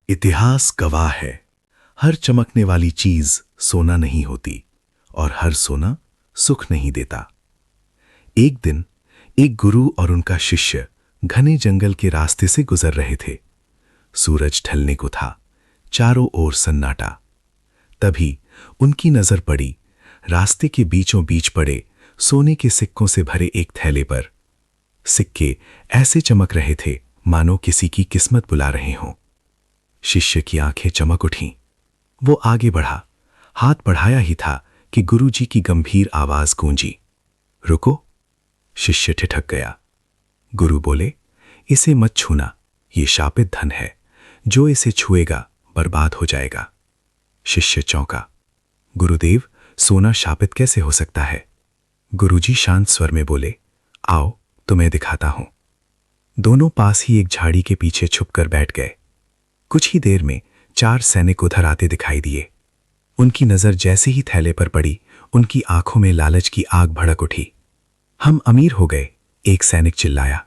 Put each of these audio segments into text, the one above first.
इतिहास गवाह है, हर चमकने वाली चीज सोना नहीं होती और हर सोना सुख नहीं देता। एक दिन एक गुरु और उनका शिष्य घने जंगल के रास्ते से गुजर रहे थे। सूरज ढलने को था, चारों ओर सन्नाटा। तभी उनकी नजर पड़ी रास्ते के बीचों बीच पड़े सोने के सिक्कों से भरे एक थैले पर। सिक्के ऐसे चमक रहे थे मानो किसी की किस्मत बुला रहे हों। शिष्य की आंखें चमक उठीं। वो आगे बढ़ा, हाथ बढ़ाया ही था कि गुरुजी की गंभीर आवाज गूंजी, रुको। शिष्य ठिठक गया। गुरु बोले, इसे मत छूना, ये शापित धन है, जो इसे छुएगा बर्बाद हो जाएगा। शिष्य चौंका, गुरुदेव, सोना शापित कैसे हो सकता है? गुरुजी शांत स्वर में बोले, आओ तुम्हें दिखाता हूं। दोनों पास ही एक झाड़ी के पीछे छुपकर बैठ गए। कुछ ही देर में 4 सैनिक उधर आते दिखाई दिए। उनकी नजर जैसे ही थैले पर पड़ी, उनकी आंखों में लालच की आग भड़क उठी। हम अमीर हो गए, एक सैनिक चिल्लाया।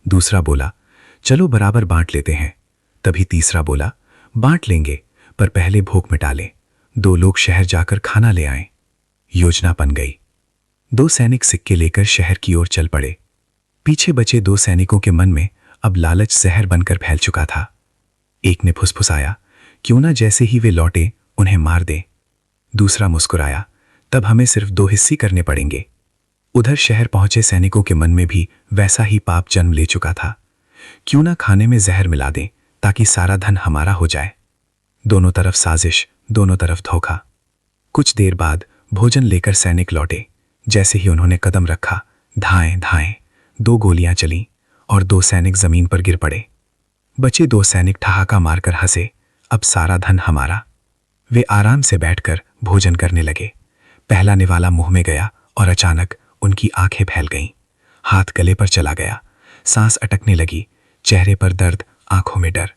दूसरा बोला, चलो बराबर बांट लेते हैं। तभी तीसरा बोला, बांट लेंगे, पर पहले भूख मिटा लें। 2 लोग शहर जाकर खाना ले आएं। योजना बन गई। 2 सैनिक सिक्के लेकर शहर की ओर चल पड़े। पीछे बचे 2 सैनिकों के मन में अब लालच जहर बनकर फैल चुका था। एक ने फुसफुसाया, क्यों ना जैसे ही वे लौटे उन्हें मार दें। दूसरा मुस्कुराया, तब हमें सिर्फ 2 हिस्से करने पड़ेंगे। उधर शहर पहुंचे सैनिकों के मन में भी वैसा ही पाप जन्म ले चुका था। क्यों ना खाने में जहर मिला दें ताकि सारा धन हमारा हो जाए। दोनों तरफ साजिश, दोनों तरफ धोखा। कुछ देर बाद भोजन लेकर सैनिक लौटे। जैसे ही उन्होंने कदम रखा, धाएं धाएं 2 गोलियां चलीं और 2 सैनिक जमीन पर गिर पड़े। बचे 2 सैनिक ठहाका मारकर हंसे, अब सारा धन हमारा। वे आराम से बैठकर भोजन करने लगे। पहला निवाला मुंह में गया और अचानक उनकी आंखें फैल गईं। हाथ गले पर चला गया, सांस अटकने लगी, चेहरे पर दर्द, आंखों में डर।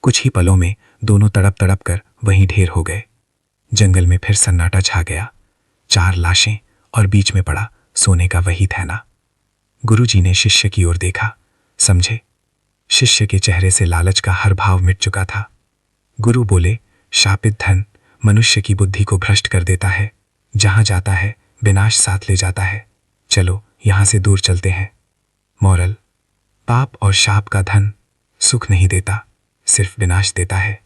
कुछ ही पलों में दोनों तड़प तड़प कर वहीं ढेर हो गए। जंगल में फिर सन्नाटा छा गया। 4 लाशें और बीच में पड़ा सोने का वही थैला। गुरुजी ने शिष्य की ओर देखा, समझे? शिष्य के चेहरे से लालच का हर भाव मिट चुका था। गुरु बोले, शापित धन मनुष्य की बुद्धि को भ्रष्ट कर देता है। जहां जाता है विनाश साथ ले जाता है। चलो यहां से दूर चलते हैं। मोरल, पाप और शाप का धन सुख नहीं देता, सिर्फ विनाश देता है।